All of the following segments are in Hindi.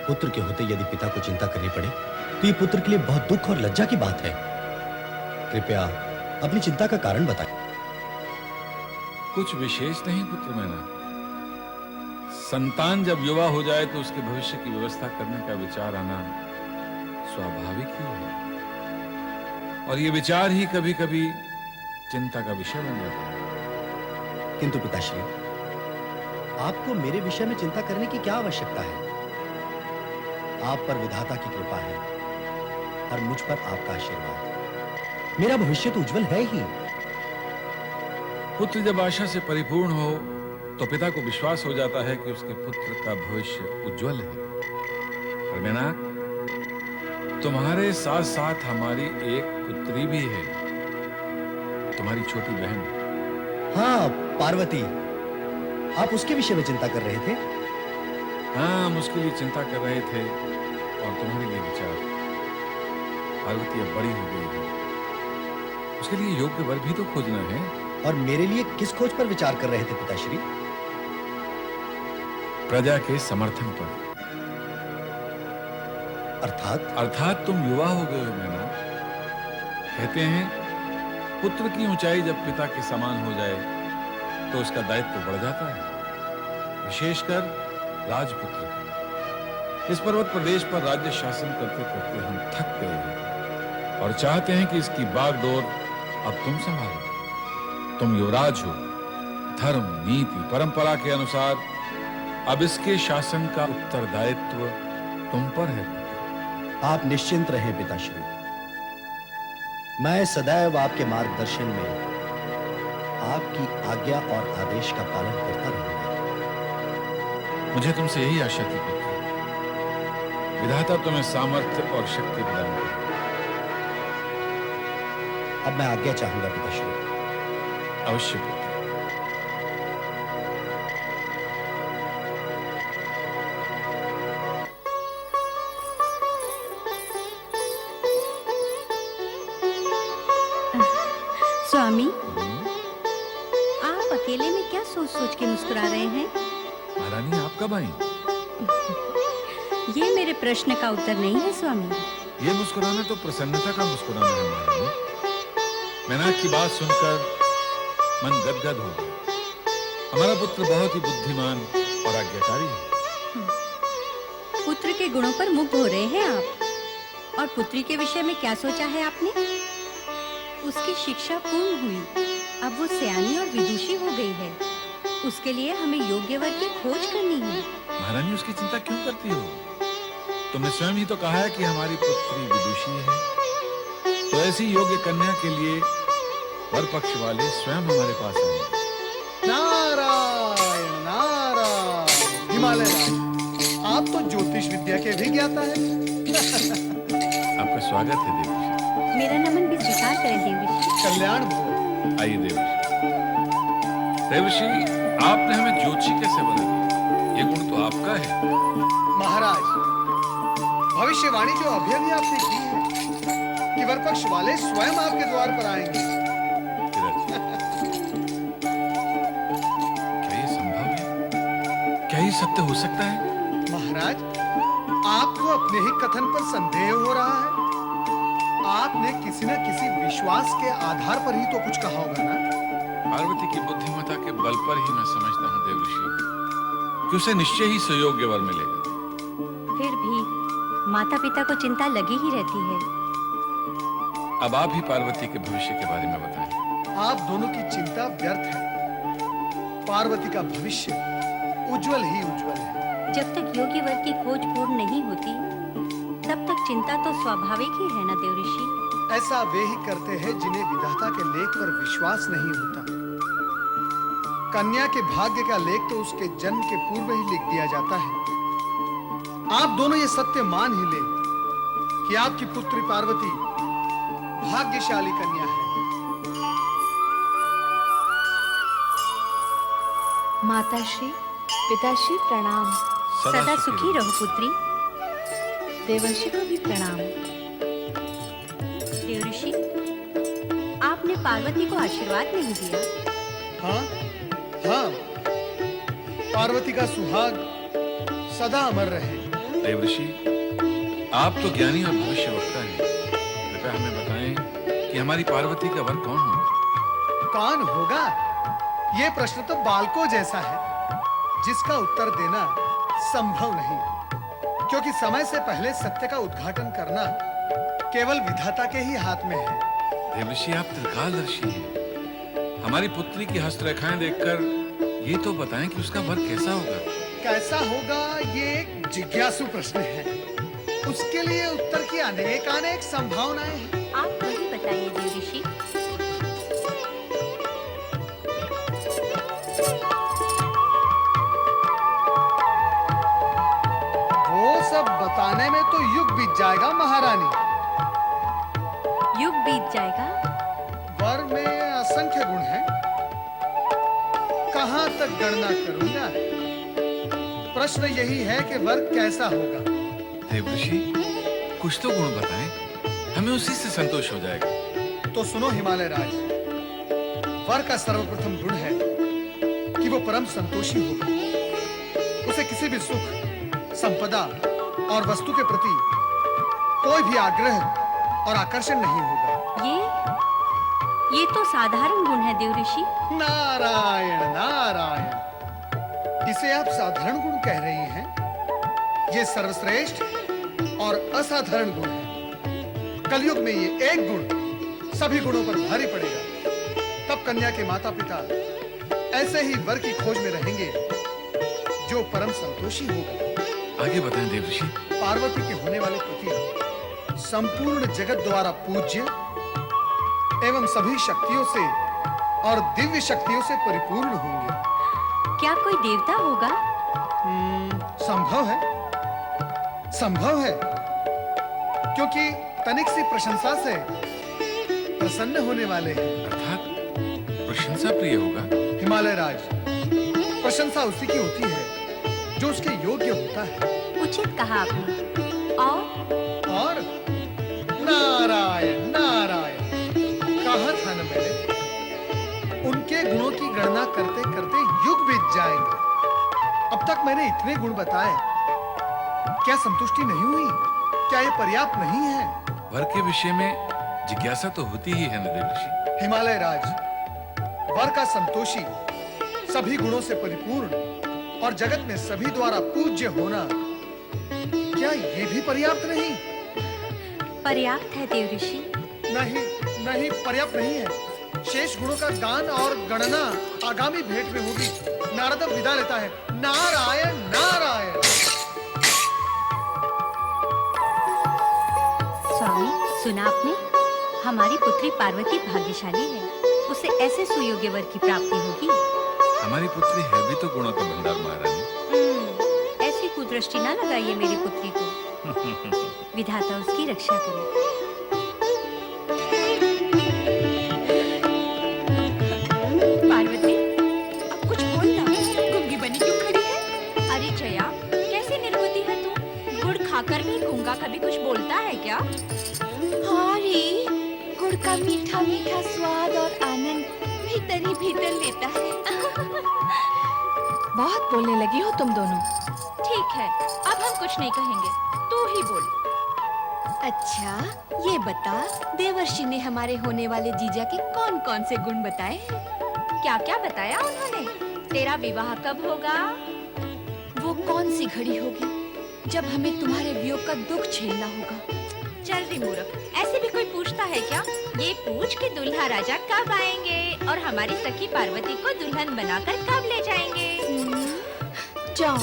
पुत्र के होते यदि पिता को चिंता करनी पड़े तो ये पुत्र के लिए बहुत दुख और लज्जा की बात है। कृपया अपनी चिंता का कारण बताएं। कुछ विशेष नहीं पुत्र मैना। संतान जब युवा हो जाए तो उसके भविष्य की व्यवस्था करने का विचार आना स्वाभाविक ही है, और ये विचार ही कभी कभी चिंता का विषय बन जाता है। किंतु पिताश्री, आपको मेरे विषय में चिंता करने की क्या आवश्यकता है? आप पर विधाता की कृपा है और मुझ पर आपका आशीर्वाद। मेरा भविष्य तो उज्जवल है ही। पुत्र जब आशा से परिपूर्ण हो तो पिता को विश्वास हो जाता है कि उसके पुत्र का भविष्य उज्जवल है। पर मैना, तुम्हारे साथ साथ हमारी एक पुत्री भी है, तुम्हारी छोटी बहन। हाँ, पार्वती। आप उसके विषय में चिंता कर रहे थे? हाँ, हम उसके लिए चिंता कर रहे थे और तुम्हारे लिए विचार। पार्वती अब बड़ी हो गई है, उसके लिए योग्य वर भी तो खोजना है। और मेरे लिए किस खोज पर विचार कर रहे थे पिताश्री? प्रजा के समर्थन पर। अर्थात तुम युवा हो गए हो मैना। कहते हैं पुत्र की ऊंचाई जब पिता के समान हो जाए तो उसका दायित्व बढ़ जाता है, विशेषकर राजपुत्र का। इस पर्वत प्रदेश पर राज्य शासन करते करते हम थक गए हैं और चाहते हैं कि इसकी बागडोर अब तुम संभालो। तुम युवराज हो, धर्म, नीति, परंपरा के अनुसार अब इसके शासन का उत्तरदायित्व तुम पर है। आप निश्चिंत रहें पिताश्री, मैं सदैव आपके मार्गदर्शन में आपकी आज्ञा और आदेश का पालन करता रहूंगा। मुझे तुमसे यही आशा थी पुत्र। विधाता तुम्हें सामर्थ्य और शक्ति प्रदान करे। अब मैं आज्ञा चाहूंगा पिताश्री। अवश्य पुत्र। स्वामी, आप अकेले में क्या सोच सोच के मुस्कुरा रहे हैं? महारानी, आप कब आई? ये मेरे प्रश्न का उत्तर नहीं है स्वामी। ये मुस्कुराना तो प्रसन्नता का मुस्कुराना है महारानी। मैना की बात सुनकर मन गदगद हो गया। हमारा पुत्र बहुत ही बुद्धिमान और आज्ञाकारी है। पुत्र के गुणों पर मुग्ध हो रहे हैं आप, और पुत्री के विषय में क्या सोचा है आपने? उसकी शिक्षा पूर्ण हुई, अब वो सयानी और विदुषी हो गई है। उसके लिए हमें योग्य वर की खोज करनी है। महारानी, उसकी चिंता क्यों करती हो? तुमने स्वयं ही तो कहा है कि हमारी पुत्री विदुषी है, तो ऐसी योग्य कन्या के लिए वर पक्ष वाले स्वयं हमारे पास आएंगे। नारायण नारायण। हिमालय राज, आप तो ज्योतिष विद्या के भी ज्ञाता है। आपका स्वागत है देवऋषि। मेरा नमन भी स्वीकार करें देवऋषि। कल्याण भो। आइए देवऋषि। देवऋषि, आपने हमें ज्योतिषी कैसे बना दिया? ये गुण तो आपका है। महाराज, भविष्यवाणी जो अभी अभी आपने की है कि वरपक्ष वाले स्वयं आपके द्वार पर आएंगे। क्या ये संभव है? क्या ये सत्य हो सकता है? महाराज, आपको अपने ही कथन पर संदेह हो रहा है। आपने किसी न किसी विश्वास के आधार पर ही तो कुछ कहा होगा ना? पार्वती की बुद्धिमत्ता के बल पर ही मैं समझता हूँ देवऋषि कि उसे निश्चय ही सुयोग्य वर मिलेगा। फिर भी माता पिता को चिंता लगी ही रहती है। अब आप ही पार्वती के भविष्य के बारे में बताएं। आप दोनों की चिंता व्यर्थ है। पार्वती का भविष्य उज्जवल ही उज्जवल है। जब तक योग्य वर की खोज पूर्ण नहीं होती, तब तक चिंता तो स्वाभाविक ही है ना देवऋषि। ऐसा वे ही करते हैं जिन्हें विधाता के लेख पर विश्वास नहीं होता। कन्या के भाग्य का लेख तो उसके जन्म के पूर्व ही लिख दिया जाता है। आप दोनों ये सत्य मान ही ले कि आपकी पुत्री पार्वती भाग्यशाली कन्या है। माताश्री, पिताश्री प्रणाम। सदा सुखी रहो पुत्री। देवर्षि को भी प्रणाम। देवऋषि, आपने पार्वती को आशीर्वाद नहीं दिया। हाँ हाँ, पार्वती का सुहाग सदा अमर रहे। देवऋषि, आप तो ज्ञानी और भविष्यवक्ता हैं। कृपया हमें बताएं कि हमारी पार्वती का वर कौन होगा? कौन होगा? ये प्रश्न तो बालकों जैसा है, जिसका उत्तर देना संभव नहीं, क्योंकि समय से पहले सत्य का उद्घाटन करना केवल विधाता के ही हाथ में है। देवऋषि, आप त्रिकालदर्शी हैं। हमारी पुत्री की हस्तरेखाएं देखकर ये तो बताएं कि उसका वर कैसा होगा। कैसा होगा, ये एक जिज्ञासु प्रश्न है। उसके लिए उत्तर की अनेक संभावनाएं हैं। आप वही बताइए देवऋषि। वो सब बताने में तो युग बीत जाएगा महारानी। युग बीत जाएगा? वर में असंख्य गुण हैं, कहां तक गणना करूंगा। प्रश्न यही है कि वर कैसा होगा। देवऋषि, कुछ तो गुण बताएं, हमें उसी से संतोष हो जाएगा। तो सुनो हिमालय राज, वर का सर्वप्रथम गुण है कि वो परम संतोषी होगा। उसे किसी भी सुख, संपदा और वस्तु के प्रति कोई भी आग्रह और आकर्षण नहीं होगा। ये तो साधारण गुण है देवऋषि। नारायण नारायण, इसे आप साधारण गुण कह रही हैं? ये सर्वश्रेष्ठ और असाधारण गुण है। कलयुग में ये एक गुण सभी गुणों पर भारी पड़ेगा। तब कन्या के माता पिता ऐसे ही वर की खोज में रहेंगे जो परम संतोषी होगा। आगे बताएं देवऋषि। पार्वती के होने वाले पति संपूर्ण जगत द्वारा पूज्य एवं सभी शक्तियों से और दिव्य शक्तियों से परिपूर्ण होंगे। क्या कोई देवता होगा? संभव है, संभव है, क्योंकि तनिक सी प्रशंसा से प्रसन्न होने वाले हैं। अर्थात प्रशंसा प्रिय होगा। हिमालय राज, प्रशंसा उसी की होती है जो उसके योग्य होता है। उचित कहा आपने। और नारायण नारायण, कहा था ना मैंने, उनके गुणों की गणना करते करते युग बीत जाएंगे। अब तक मैंने इतने गुण बताए, क्या संतुष्टि नहीं हुई? क्या ये पर्याप्त नहीं है? वर के विषय में जिज्ञासा तो होती ही है ना देवऋषि। हिमालय राज, वर का संतोषी, सभी गुणों से परिपूर्ण और जगत में सभी द्वारा पूज्य होना, क्या ये भी पर्याप्त नहीं? पर्याप्त है देवऋषि। नहीं नहीं, पर्याप्त नहीं है। शेष गुणों का गान और गणना आगामी भेंट में होगी। नारद अब विदा लेता है। नारायण नारायण। स्वामी, सुना आपने? हमारी पुत्री पार्वती भाग्यशाली है। उसे ऐसे सुयोग्य वर की प्राप्ति होगी। हमारी पुत्री है भी तो गुणों का भंडार महारानी। ऐसी कुदृष्टि ना लगाइए मेरी पुत्री को। विधाता उसकी रक्षा करे। पार्वती, अब कुछ बोल ना। गूंगी बनी क्यों खड़ी है? अरे जया, कैसी निर्बुद्धि है तू? गुड़ खाकर भी गूंगा कभी कुछ बोलता है क्या? हाँ रे, गुड़ का मीठा मीठा स्वाद और आनंद भीतर ही भीतर लेता है। बहुत बोलने लगी हो तुम दोनों। ठीक है, अब हम कुछ नहीं कहेंगे, तू ही बोल। अच्छा, ये बता, देवर्षि ने हमारे होने वाले जीजा के कौन कौन से गुण बताए? क्या क्या बताया उन्होंने? तेरा विवाह कब होगा? वो कौन सी घड़ी होगी जब हमें तुम्हारे वियोग का दुख झेलना होगा? चल रे मूर्ख, ऐसे भी कोई पूछता है क्या? ये पूछ के दुल्हा राजा कब आएंगे और हमारी सखी पार्वती को दुल्हन बनाकर कब ले जाएंगे? जाओ,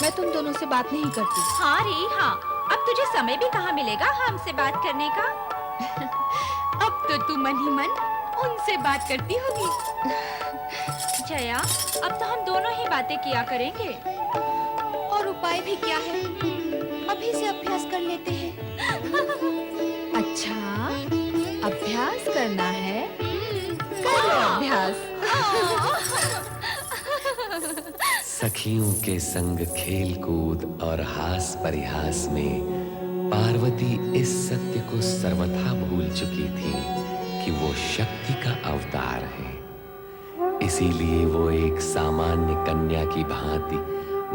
मैं तुम दोनों से बात नहीं करती। हाँ रे हाँ, अब तुझे समय भी कहाँ मिलेगा हमसे बात करने का? अब तो तू मन ही मन उनसे बात करती होगी। जया, अब तो हम दोनों ही बातें किया करेंगे। और उपाय भी क्या है? अभी से अभ्यास कर लेते हैं। अच्छा, अभ्यास करना है? करो अभ्यास। सखियों के संग खेल कूद और हास परिहास में पार्वती इस सत्य को सर्वथा भूल चुकी थी कि वो शक्ति का अवतार है। इसीलिए वो एक सामान्य कन्या की भांति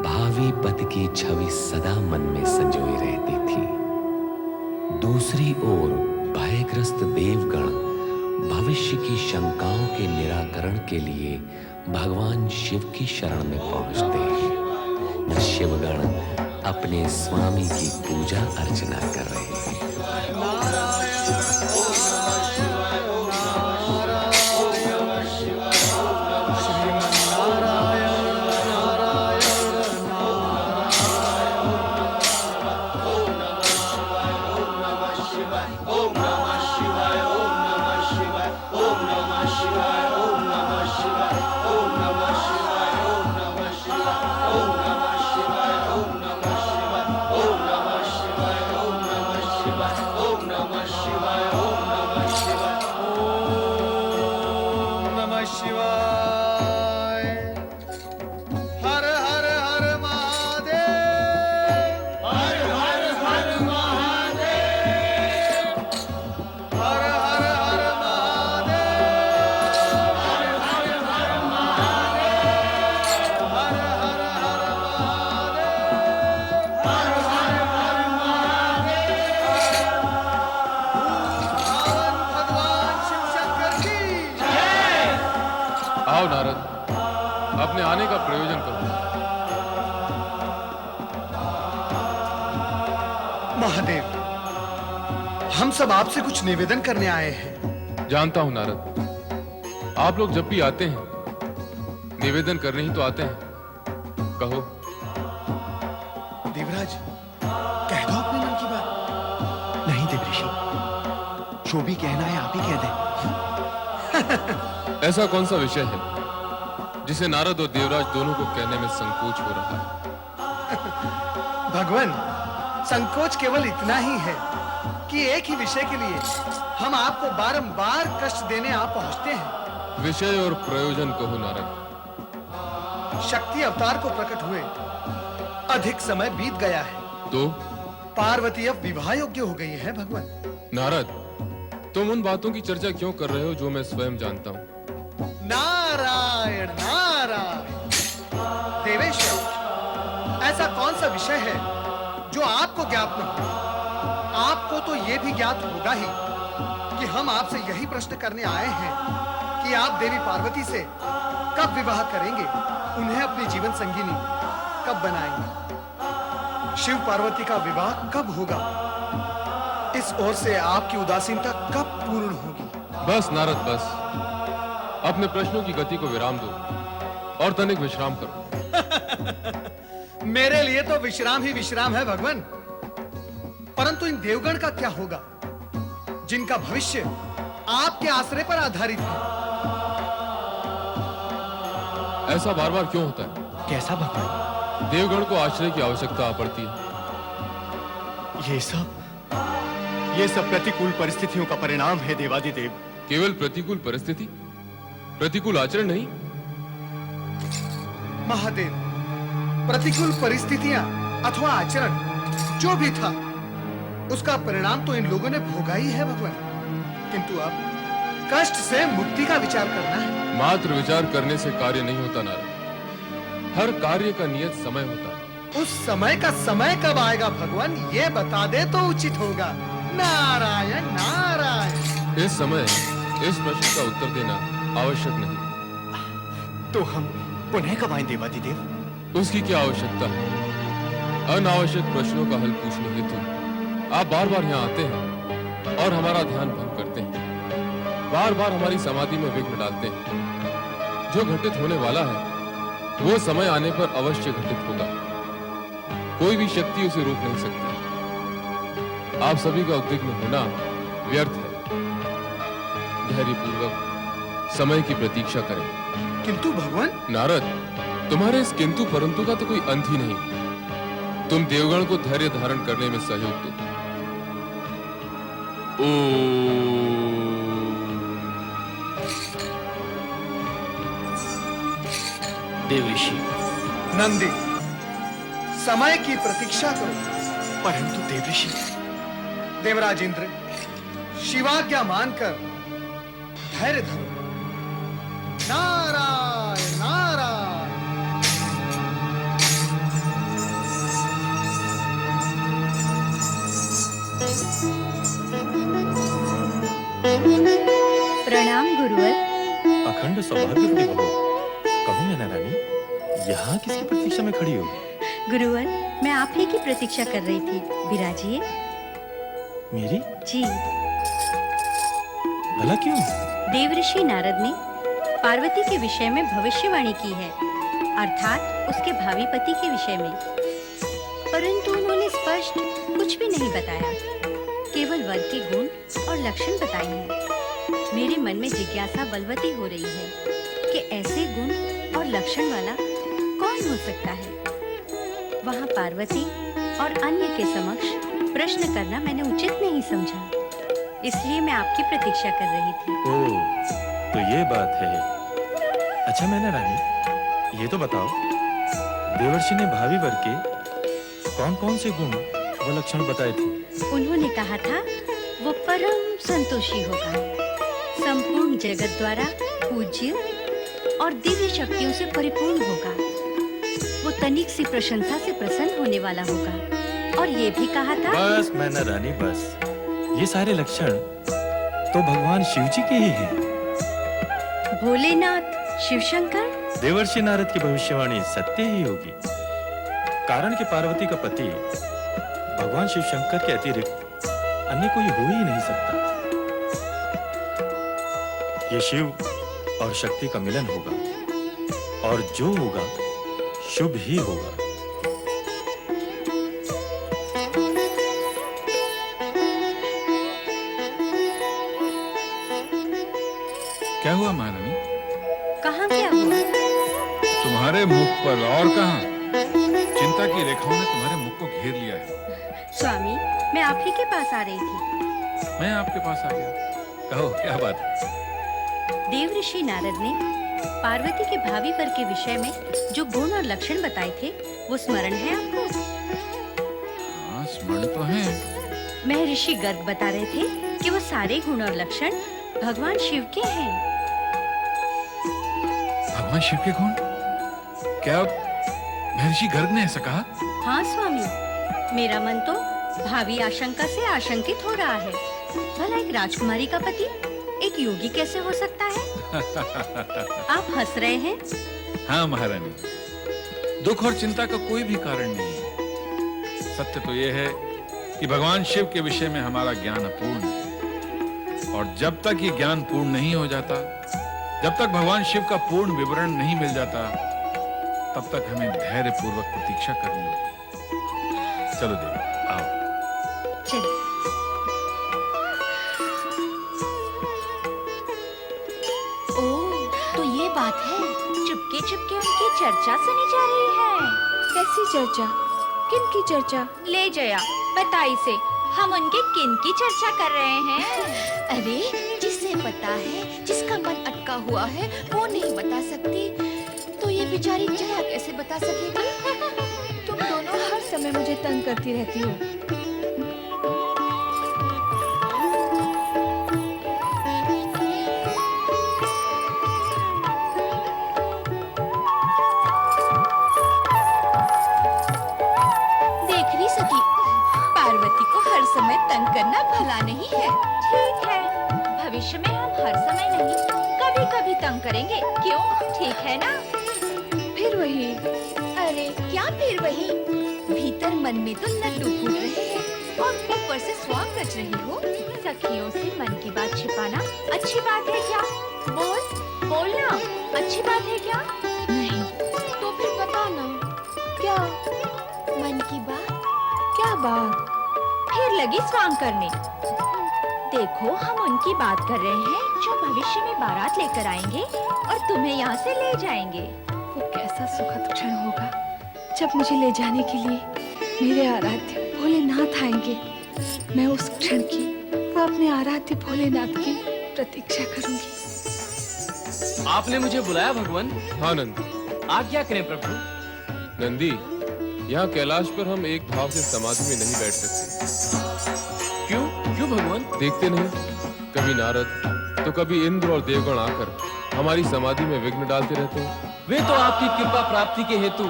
भावी पति की छवि सदा मन में संजोए रहती थी। दूसरी ओर भयग्रस्त देवगण भविष्य की शंकाओं के निराकरण के लिए भगवान शिव की शरण में पहुंचते। शिवगण अपने स्वामी की पूजा अर्चना कर रहे हैं। आओ नारद, अपने आने का प्रयोजन करो। महादेव, हम सब आपसे कुछ निवेदन करने आए हैं। जानता हूं नारद, आप लोग जब भी आते हैं निवेदन करने ही तो आते हैं। कहो। देवराज, कह दो अपने मन की बात। नहीं देवऋषि, जो भी कहना है आप ही कह दें। ऐसा कौन सा विषय है जिसे नारद और देवराज दोनों को कहने में संकोच हो रहा है? भगवान, संकोच केवल इतना ही है कि एक ही विषय के लिए हम आपको बारंबार कष्ट देने आ पहुंचते हैं। विषय और प्रयोजन कहो नारद। शक्ति अवतार को प्रकट हुए अधिक समय बीत गया है, तो पार्वती अब विवाह योग्य हो गई है। भगवान नारद, तुम उन बातों की चर्चा क्यों कर रहे हो जो मैं स्वयं जानता हूं? नारायण नारायण। देवेश्वर, ऐसा कौन सा विषय है जो आपको ज्ञात न हो? आपको तो यह भी ज्ञात होगा ही कि हम आपसे यही प्रश्न करने आए हैं कि आप देवी पार्वती से कब विवाह करेंगे, उन्हें अपनी जीवन संगिनी कब बनाएंगे, शिव पार्वती का विवाह कब होगा, इस ओर से आपकी उदासीनता कब पूर्ण होगी? बस नारद, बस। अपने प्रश्नों की गति को विराम दो और तनिक विश्राम करो। मेरे लिए तो विश्राम ही विश्राम है भगवान, परंतु इन देवगण का क्या होगा जिनका भविष्य आपके आश्रय पर आधारित है? ऐसा बार बार क्यों होता है? कैसा भगवान? देवगण को आश्रय की आवश्यकता आ पड़ती है। ये सब प्रतिकूल परिस्थितियों का परिणाम है देवादिदेव। केवल प्रतिकूल परिस्थिति, प्रतिकूल आचरण नहीं। महादेव, प्रतिकूल परिस्थितियां अथवा आचरण जो भी था, उसका परिणाम तो इन लोगों ने भोगा ही है भगवान। किंतु अब कष्ट से मुक्ति का विचार करना है। मात्र विचार करने से कार्य नहीं होता नारद। हर कार्य का नियत समय होता है। उस समय का समय कब आएगा भगवान, ये बता दे तो उचित होगा। नारायण नारायण। इस समय इस प्रश्न का उत्तर देना आवश्यक नहीं। तो हम पुनः कब आएं देवादिदेव? उसकी क्या आवश्यकता है? अनावश्यक प्रश्नों का हल पूछने हेतु आप बार बार यहाँ आते हैं और हमारा ध्यान भंग करते हैं, बार बार हमारी समाधि में विघ्न डालते हैं। जो घटित होने वाला है वो समय आने पर अवश्य घटित होगा। कोई भी शक्ति उसे रोक नहीं सकती। आप सभी का उद्विग्न होना व्यर्थ है। धैर्यपूर्वक समय की प्रतीक्षा करें। किंतु भगवान, नारद, तुम्हारे इस किंतु परंतु का तो कोई अंत ही नहीं। तुम देवगण को धैर्य धारण करने में सहयोग दो। देवऋषि, नंदी, समय की प्रतीक्षा करो। परंतु देवऋषि। देवराज इंद्र, शिवाज्ञा मानकर धैर्य धरो। नारायण नारायण। प्रणाम गुरुवर। अखंड सौभाग्यवती बहू, कहो मैना रानी, यहाँ किसकी प्रतीक्षा में खड़ी हो? गुरुवर, मैं आप ही की प्रतीक्षा कर रही थी। विराजिए। मेरी? जी। भला क्यों? देवऋषि नारद ने पार्वती के विषय में भविष्यवाणी की है, अर्थात उसके भावी पति के विषय में। परंतु उन्होंने स्पष्ट कुछ भी नहीं बताया, केवल वर के गुण और लक्षण बताए हैं। मेरे मन में जिज्ञासा बलवती हो रही है कि ऐसे गुण और लक्षण वाला कौन हो सकता है। वहाँ पार्वती और अन्य के समक्ष प्रश्न करना मैंने उचित नहीं समझा, इसलिए मैं आपकी प्रतीक्षा कर रही थी। ओह, तो ये बात है। अच्छा मैना रानी, ये तो बताओ, देवर्षि ने भावी वर के कौन-कौन से गुण व लक्षण बताए थे? उन्होंने कहा था वो परम संतोषी होगा, संपूर्ण जगत द्वारा पूज्य और दिव्य शक्तियों से परिपूर्ण होगा। वो तनिक सी प्रशंसा से प्रसन्न होने वाला होगा। और ये भी कहा था, बस मैना रानी बस, ये सारे लक्षण तो भगवान शिव जी के ही हैं। भोलेनाथ शिवशंकर। देवर्षि नारद की भविष्यवाणी सत्य ही होगी, कारण कि पार्वती का पति भगवान शिव शंकर के अतिरिक्त अन्य कोई हो ही नहीं सकता। ये शिव और शक्ति का मिलन होगा, और जो होगा शुभ ही होगा। क्या हुआ महारानी? कहाँ क्या हुआ? तुम्हारे मुख पर और कहाँ? चिंता की रेखाओं ने तुम्हारे मुख को घेर लिया है। स्वामी, मैं आप ही के पास आ रही थी। मैं आपके पास आ गया। कहो क्या बात है? देवऋषि नारद ने पार्वती के भावी वर के विषय में जो गुण और लक्षण बताए थे, वो स्मरण है आपको? हाँ, स्मरण तो है। महर्षि गर्ग बता रहे थे कि वो सारे गुण और लक्षण भगवान शिव के हैं। भगवान शिव के गुण? क्या महर्षि गर्ग ने ऐसा कहा? हाँ स्वामी, मेरा मन तो भावी आशंका से आशंकित हो रहा है। भला एक राजकुमारी का पति एक योगी कैसे हो सकता है? आप हंस रहे हैं? हाँ महारानी, दुख और चिंता का कोई भी कारण नहीं है। सत्य तो यह है कि भगवान शिव के विषय में हमारा ज्ञान अपूर्ण है, और जब तक ये ज्ञान पूर्ण नहीं हो जाता, जब तक भगवान शिव का पूर्ण विवरण नहीं मिल जाता, तब तक हमें धैर्य पूर्वक प्रतीक्षा करनी होगी। चलो देवी, आओ। चलो। ओह, तो ये बात है, चुपके चुपके उनकी चर्चा सुनी जा रही है। कैसी चर्चा? किन की चर्चा? ले जया, बता इसे, हम उनके किन की चर्चा कर रहे हैं? अरे, जिसे पता है, जिसका मन अटका हुआ है, वो नहीं बता सकती, तो ये बेचारी जया कैसे बता सकेगी? तुम दोनों हर समय मुझे तंग करती रहती हो। देख नहीं सकी, पार्वती को हर समय तंग करना भला नहीं है। ठीक है, भविष्य में हम हर समय नहीं, कभी कभी तंग करेंगे, क्यों? ठीक है ना? फिर वही। अरे क्या फिर वही? भीतर मन में तो लड्डू फूट रहे हैं और ऊपर से स्वांग रच रही हो। सखियों से मन की बात छिपाना अच्छी बात है क्या? बोलना अच्छी बात है क्या? नहीं, तो फिर बताना। क्या? मन की बात? क्या बात? फिर लगी स्वांग करने। देखो, हम उनकी बात कर रहे हैं जो भविष्य में बारात लेकर आएंगे और तुम्हें यहाँ से ले जाएंगे। वो कैसा सुखद क्षण होगा जब मुझे ले जाने के लिए मेरे आराध्य भोलेनाथ आएंगे। मैं उस क्षण की व अपने आराध्य भोलेनाथ की प्रतीक्षा करूंगी। आपने मुझे बुलाया भगवान? हाँ नंदी। आज्ञा करें प्रभु। नंदी, यहाँ कैलाश पर हम एक भाव से समाधि में नहीं बैठ सकते। क्यों? क्यों भगवान? देखते नहीं, कभी नारद तो कभी इंद्र और देवगण आकर हमारी समाधि में विघ्न डालते रहते हैं। वे तो आपकी कृपा प्राप्ति के हेतु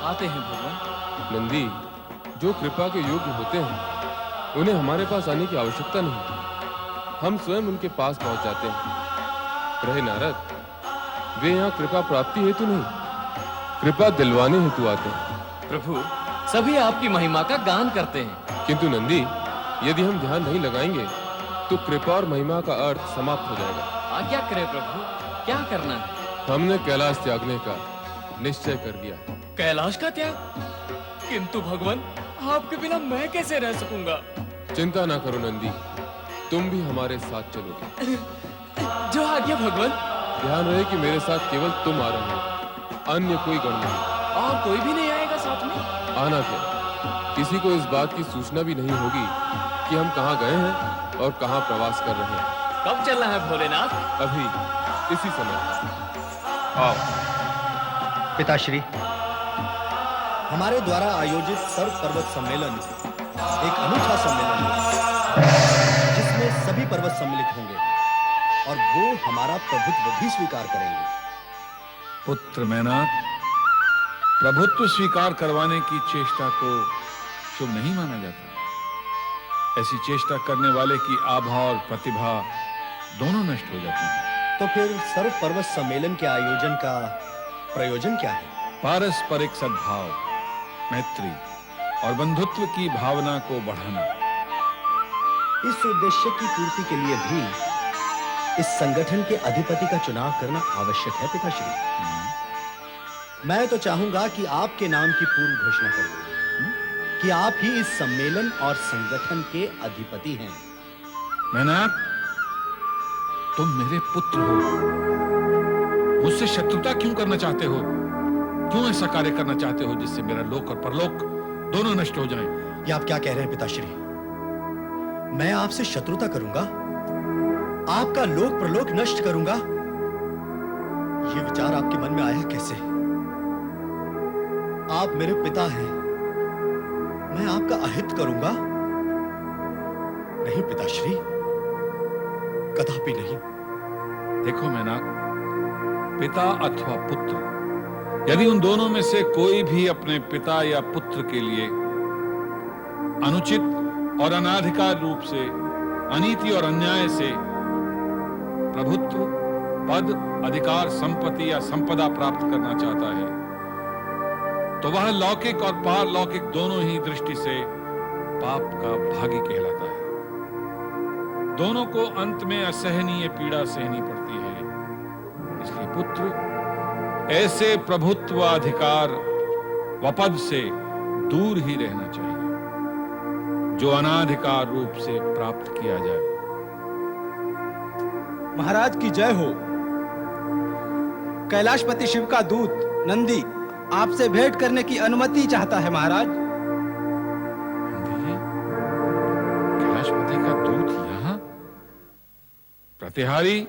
आते हैं भगवान। नंदी, जो कृपा के योग्य होते हैं उन्हें हमारे पास आने की आवश्यकता नहीं, हम स्वयं उनके पास पहुंच जाते हैं। रहे नारद, वे यहाँ कृपा प्राप्ति हेतु नहीं, कृपा दिलवाने हेतु आते हैं। प्रभु, सभी आपकी महिमा का गान करते हैं। किंतु नंदी, यदि हम ध्यान नहीं लगाएंगे तो कृपा और महिमा का अर्थ समाप्त हो जाएगा। आज्ञा करें प्रभु, क्या करना है? हमने कैलाश त्यागने का निश्चय कर लिया। कैलाश का त्याग? किंतु भगवान, आपके बिना मैं कैसे रह सकूंगा? चिंता ना करो नंदी, तुम भी हमारे साथ चलोगे। जो आज्ञा भगवान। ध्यान रहे कि मेरे साथ केवल तुम आ रहे हो, अन्य कोई गण नहीं। और कोई भी नहीं आएगा साथ में? आना क्या, किसी को इस बात की सूचना भी नहीं होगी कि हम कहाँ गए हैं और कहाँ प्रवास कर रहे हैं। कब चलना है भोलेनाथ? अभी, इसी समय। आओ। पिताश्री, हमारे द्वारा आयोजित सर्व पर्वत सम्मेलन एक अनूठा सम्मेलन है, जिसमें सभी पर्वत सम्मिलित होंगे और वो हमारा प्रभुत्व भी स्वीकार करेंगे। पुत्र मैनाक, प्रभुत्व स्वीकार करवाने की चेष्टा को शुभ नहीं माना जाता। ऐसी चेष्टा करने वाले की आभा और प्रतिभा दोनों नष्ट हो जाती हैं। तो फिर सर्व पर्वत सम्मेलन के आयोजन का प्रयोजन क्या है? पारस्परिक सद्भाव, मैत्री और बंधुत्व की भावना को बढ़ाना। इस उद्देश्य की पूर्ति के लिए भी इस संगठन के अधिपति का चुनाव करना आवश्यक है पिताश्री। मैं तो चाहूंगा कि आपके नाम की पूर्व घोषणा करूं कि आप ही इस सम्मेलन और संगठन के अधिपति हैं। मैनाक, तुम मेरे पुत्र हो, मुझसे शत्रुता क्यों करना चाहते हो? क्यों ऐसा कार्य करना चाहते हो जिससे मेरा लोक और परलोक दोनों नष्ट हो जाएं? ये आप क्या कह रहे हैं पिताश्री? मैं आपसे शत्रुता करूंगा? आपका लोक प्रलोक नष्ट करूंगा? ये विचार आपके मन में आया कैसे? आप मेरे पिता हैं, मैं आपका अहित करूंगा? नहीं पिताश्री, कदापि नहीं। देखो मैनाक, पिता अथवा पुत्र, यदि उन दोनों में से कोई भी अपने पिता या पुत्र के लिए अनुचित और अनाधिकार रूप से, अनीति और अन्याय से प्रभुत्व, पद, अधिकार, संपत्ति या संपदा प्राप्त करना चाहता है, तो वह लौकिक और पारलौकिक दोनों ही दृष्टि से पाप का भागी कहलाता है। दोनों को अंत में असहनीय पीड़ा सहनी पड़ती है। इसलिए पुत्र ऐसे प्रभुत्व, अधिकार व पद से दूर ही रहना चाहिए जो अनाधिकार रूप से प्राप्त किया जाए। महाराज की जय हो। कैलाशपति शिव का दूत नंदी आपसे भेंट करने की अनुमति चाहता है महाराज। नंदी, कैलाशपति का दूत यहाँ? प्रतिहारी,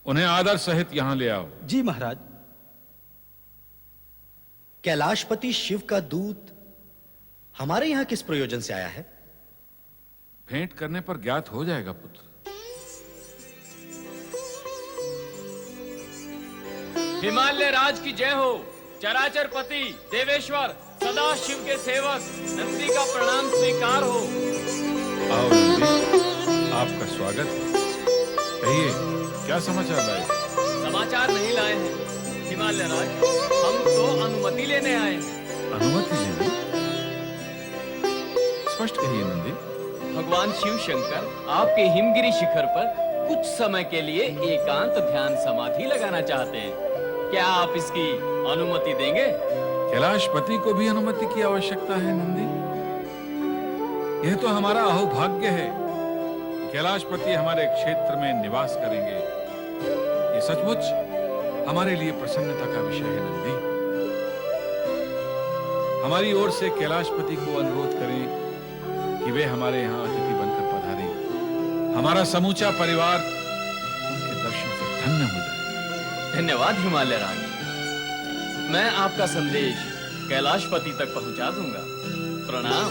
उन्हें आदर सहित यहां ले आओ। जी महाराज। कैलाशपति शिव का दूत हमारे यहां किस प्रयोजन से आया है? भेंट करने पर ज्ञात हो जाएगा पुत्र। हिमालय राज की जय हो। चराचर पति, देवेश्वर, सदा शिव के सेवक नंदी का प्रणाम स्वीकार हो। आओ नंदी, आपका स्वागत। कहिए, क्या समाचार लाए? समाचार नहीं लाए हैं हिमालय राज, हम तो अनुमति लेने आए हैं। अनुमति लेने? स्पष्ट कहिए नंदी। भगवान शिव शंकर आपके हिमगिरी शिखर पर कुछ समय के लिए एकांत ध्यान समाधि लगाना चाहते हैं। क्या आप इसकी अनुमति देंगे? कैलाशपति को भी अनुमति की आवश्यकता है नंदी। यह तो हमारा अहोभाग्य है कि कैलाशपति हमारे क्षेत्र में निवास करेंगे। ये सचमुच हमारे लिए प्रसन्नता का विषय है नंदी। हमारी ओर से कैलाशपति को अनुरोध करें कि वे हमारे यहाँ अतिथि बनकर पधारें। हमारा समूचा परिवार उनके दर्शन से धन्य हो जाए। धन्यवाद हिमालय राज, मैं आपका संदेश कैलाशपति तक पहुंचा दूंगा। प्रणाम।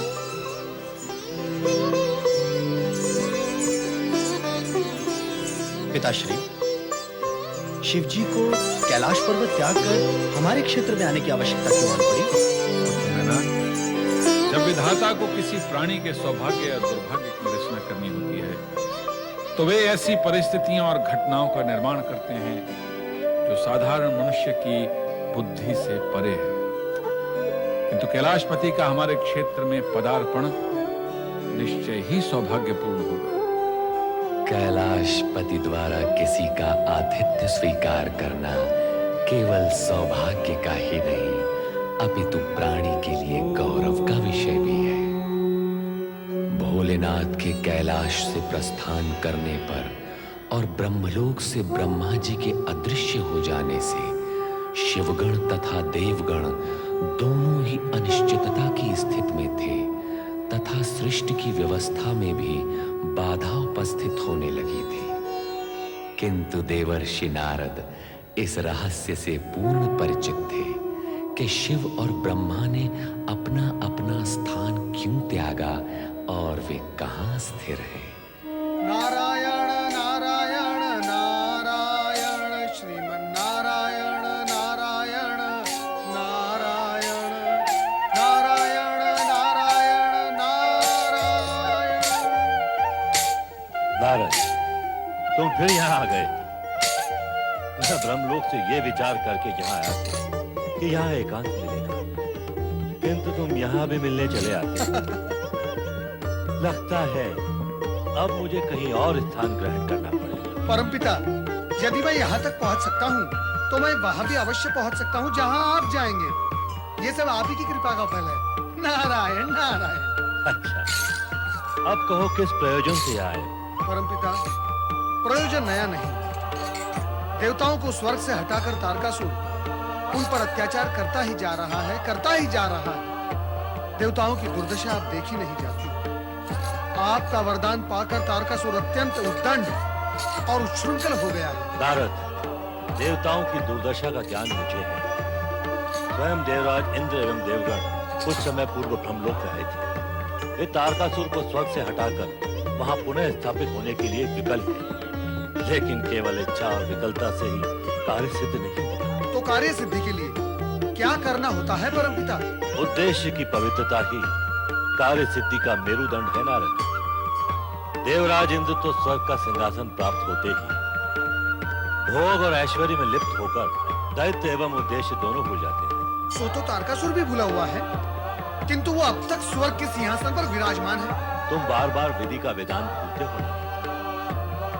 पिताश्री, शिवजी को कैलाश पर्वत त्याग कर हमारे क्षेत्र में आने की आवश्यकता क्यों आन पड़ी? जब वे विधाता को किसी प्राणी के सौभाग्य या दुर्भाग्य की रचना करनी होती है तो वे ऐसी परिस्थितियों और घटनाओं का निर्माण करते हैं जो साधारण मनुष्य की बुद्धि से परे है। किंतु कैलाशपति का हमारे क्षेत्र में पदार्पण निश्चय ही सौभाग्यपूर्ण होगा। कैलाशपति द्वारा किसी का आतिथ्य स्वीकार करना केवल सौभाग्य का ही नहीं अपितु प्राणी के लिए गौरव का विषय भी है। भोलेनाथ के कैलाश से प्रस्थान करने पर और ब्रह्मलोक से ब्रह्मा जी के अदृश्य हो जाने से शिवगण तथा देवगण दोनों ही अनिश्चितता की स्थिति में थे तथा सृष्टि की व्यवस्था में भी बाधा उपस्थित होने लगी थी। किंतु देवर्षि नारद इस रहस्य से पूर्ण परिचित थे कि शिव और ब्रह्मा ने अपना अपना स्थान क्यों त्यागा और वे कहां स्थिर हैं। नारायण नारायण नारायण श्रीमन्नारायण नारायण नारायण नारायण नारायण नारायण। नारद, तुम फिर यहाँ आ गए। मैं ब्रह्मलोक से ये विचार करके यहाँ आया था कि यहाँ एकांत मिलेगा, किंतु तुम यहाँ भी मिलने चले आते। लगता है अब मुझे कहीं और स्थान ग्रहण करना पड़ेगा। परमपिता, यदि मैं यहाँ तक पहुँच सकता हूँ तो मैं वहाँ भी अवश्य पहुँच सकता हूँ जहाँ आप जाएंगे। ये सब आप ही की कृपा का फल है। नारायण नारायण। अच्छा, अब कहो किस प्रयोजन से आए? परमपिता, प्रयोजन नया नहीं। देवताओं को स्वर्ग से हटाकर तारकासुर उन पर अत्याचार करता ही जा रहा है, करता ही जा रहा है। देवताओं की दुर्दशा अब देखी नहीं जाती। आपका वरदान पाकर तारकासुर अत्यंत उद्दंड और उच्छृंखल हो गया है। नारद, देवताओं की दुर्दशा का ज्ञान मुझे है। स्वयं देवराज इंद्र एवं देवगण कुछ समय पूर्व ब्रह्मलोक रहे थे। वे तारकासुर को स्वर्ग से हटाकर वहां पुनः स्थापित होने के लिए विकल है, लेकिन केवल इच्छा और विकलता से ही कार्य सिद्ध नहीं होता। तो कार्य सिद्धि के लिए क्या करना होता है परमपिता? उद्देश्य की पवित्रता ही कार्य सिद्धि का मेरुदंड है। नारद, देवराज इंद्र तो स्वर्ग का सिंहासन प्राप्त होते ही भोग और ऐश्वर्य में लिप्त होकर दैत्य एवं उद्देश्य दोनों भूल जाते हैं। सो तो तारकासुर भी भूला हुआ है, किंतु वो अब तक स्वर्ग के सिंहासन पर विराजमान है। तुम बार बार विधि का विधान भूलते हो।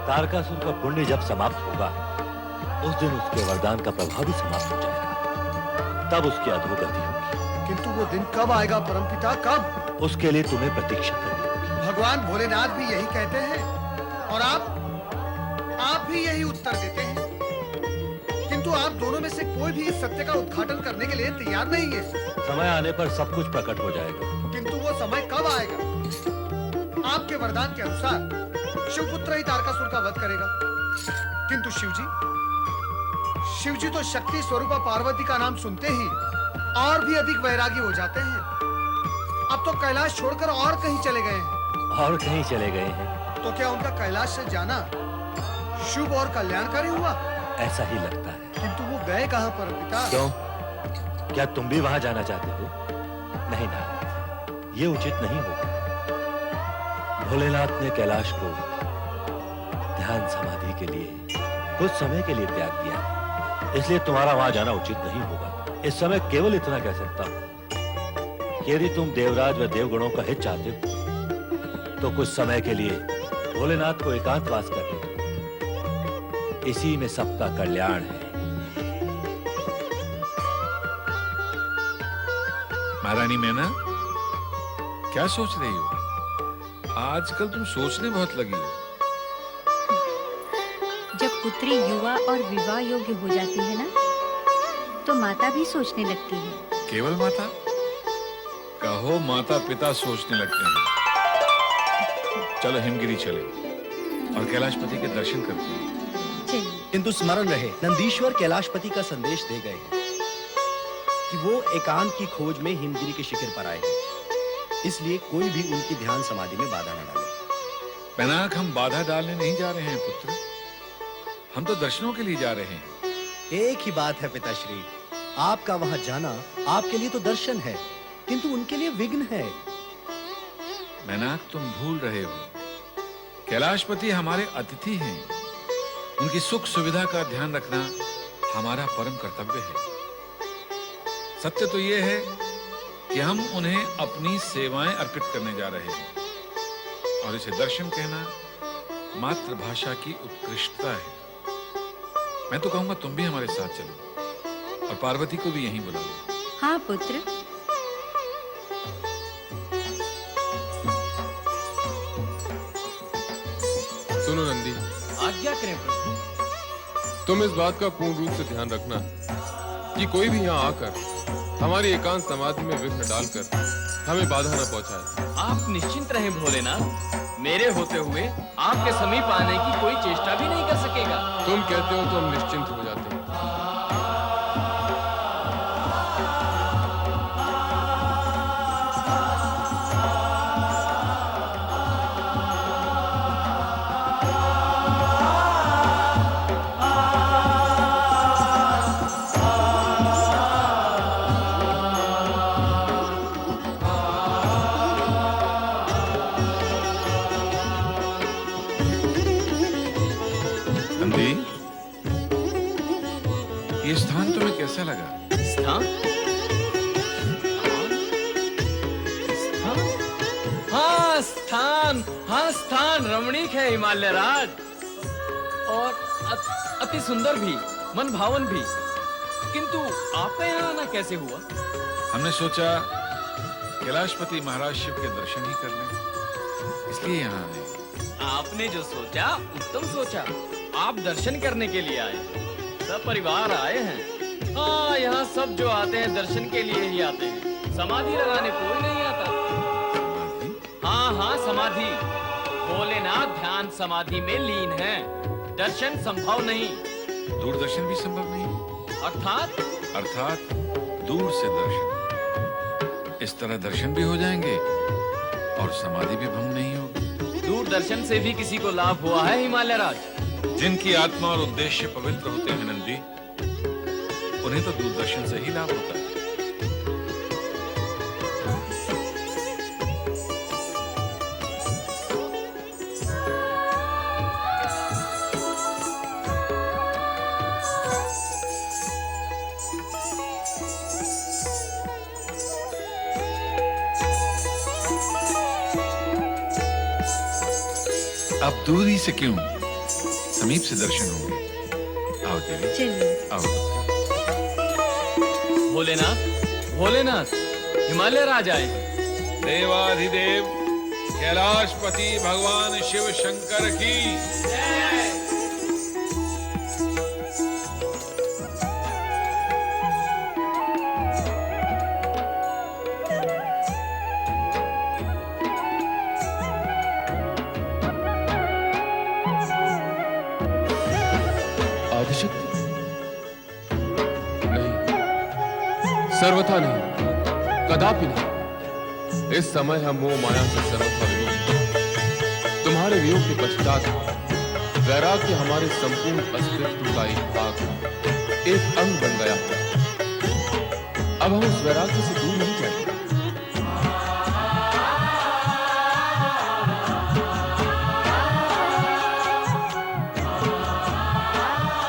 तारकासुर का पुण्य जब समाप्त होगा उस दिन उसके वरदान का प्रभाव भी समाप्त हो जाएगा, तब उसकी अधोगति होगी। किंतु वो दिन कब आएगा परमपिता, कब? उसके लिए तुम्हें प्रतीक्षा करनी होगी। भगवान भोलेनाथ भी यही कहते हैं और आप भी यही उत्तर देते हैं, किंतु आप दोनों में से कोई भी इस सत्य का उद्घाटन करने के लिए तैयार नहीं है। समय आने पर सब कुछ प्रकट हो जाएगा। किंतु वो समय कब आएगा? आपके वरदान के अनुसार शिवपुत्र ही तारकासुर का वध करेगा, किंतु शिवजी तो शक्ति स्वरूपा पार्वती का नाम सुनते ही और भी अधिक वैरागी हो जाते हैं। अब तो कैलाश छोड़कर और कहीं चले गए हैं। और कहीं चले गए हैं? तो क्या उनका कैलाश से जाना शुभ और कल्याणकारी हुआ? ऐसा ही लगता है। किंतु वो गए कहां परमपिता? क्यों? क्या तुम भी वहां जाना चाहते हो? नहीं नारद, ये उचित नहीं होगा। भोलेनाथ ने कैलाश को ध्यान समाधि के लिए कुछ समय के लिए त्याग दिया, इसलिए तुम्हारा वहां जाना उचित नहीं होगा। इस समय केवल इतना कह सकता हूं कि यदि तुम देवराज व देवगणों का हित चाहते हो तो कुछ समय के लिए भोलेनाथ को एकांतवास कर दो। इसी में सबका कल्याण है। महारानी मैना, क्या सोच रही हो? आजकल तुम सोचने बहुत लगी हो। जब पुत्री युवा और विवाह योग्य हो जाती है ना, तो माता भी सोचने लगती है। केवल माता? कहो माता पिता सोचने लगते हैं। चलो हिमगिरी चले और कैलाशपति के दर्शन करते हैं। चलिए। किंतु स्मरण रहे, नंदीश्वर कैलाशपति का संदेश दे गए हैं कि वो एकांत की खोज में हिमगिरी के शिखर पर आए हैं, इसलिए कोई भी उनकी ध्यान समाधि में बाधा न डाले। पैनाक, हम बाधा डालने नहीं जा रहे हैं पुत्र, हम तो दर्शनों के लिए जा रहे हैं। एक ही बात है पिताश्री, आपका वहां जाना आपके लिए तो दर्शन है, किंतु उनके लिए विघ्न है। मैनाक, तुम भूल रहे हो, कैलाशपति हमारे अतिथि हैं। उनकी सुख सुविधा का ध्यान रखना हमारा परम कर्तव्य है। सत्य तो यह है कि हम उन्हें अपनी सेवाएं अर्पित करने जा रहे हैं, और इसे दर्शन कहना मातृभाषा की उत्कृष्टता है। मैं तो कहूंगा तुम भी हमारे साथ चलो और पार्वती को भी यहीं बुला लो। हाँ पुत्र। सुनो नंदी, आज्ञा करें प्रभु। तुम इस बात का पूर्ण रूप से ध्यान रखना कि कोई भी यहाँ आकर हमारी एकांत समाधि में विघ्न डालकर हमें बाधा न पहुंचाए। आप निश्चिंत रहें भोलेनाथ, मेरे होते हुए आपके समीप आने की कोई चेष्टा भी नहीं कर सकेगा। तुम कहते हो तो हम निश्चिंत हो जाते हैं। नंदी, ये स्थान तुम्हें कैसा लगा? स्थान? स्थान? हाँ स्थान, हाँ स्थान रमणीक है हिमालय राज, और अति सुंदर भी, मन भावन भी। किंतु आपका यहाँ आना कैसे हुआ? हमने सोचा कैलाशपति महाराज शिव के दर्शन ही कर लें, इसलिए यहाँ आए। आपने जो सोचा उत्तम सोचा। आप दर्शन करने के लिए आए, सब परिवार आए हैं। हाँ, यहाँ सब जो आते हैं दर्शन के लिए ही आते हैं, समाधि लगाने कोई नहीं आता। समाधि? हाँ हाँ समाधि। भोलेनाथ ध्यान समाधि में लीन है, दर्शन संभव नहीं। दूरदर्शन भी संभव नहीं? अर्थात दूर से दर्शन। इस तरह दर्शन भी हो जाएंगे और समाधि भी भंग नहीं होगी। दूरदर्शन से भी किसी को लाभ हुआ है हिमालय राज? जिनकी आत्मा और उद्देश्य पवित्र होते हैं नंदी, उन्हें तो दूरदर्शन से ही लाभ होता है। अब दूरी से क्यों, समीप से दर्शन होंगे। आओ देवी, चलिए। आओ। भोलेनाथ, भोलेनाथ, हिमालय राज आए। देवाधिदेव कैलाशपति भगवान शिव शंकर की आदिशक्ति? नहीं, सर्वथा नहीं, कदापि नहीं। इस समय हम मोह माया से सर्वथा विमुक्त हैं। तुम्हारे वियोग के पश्चात वैराग्य हमारे संपूर्ण अस्तित्व का एक भाग, एक अंग बन गया। अब हम उस वैराग्य से दूर नहीं जाएंगे।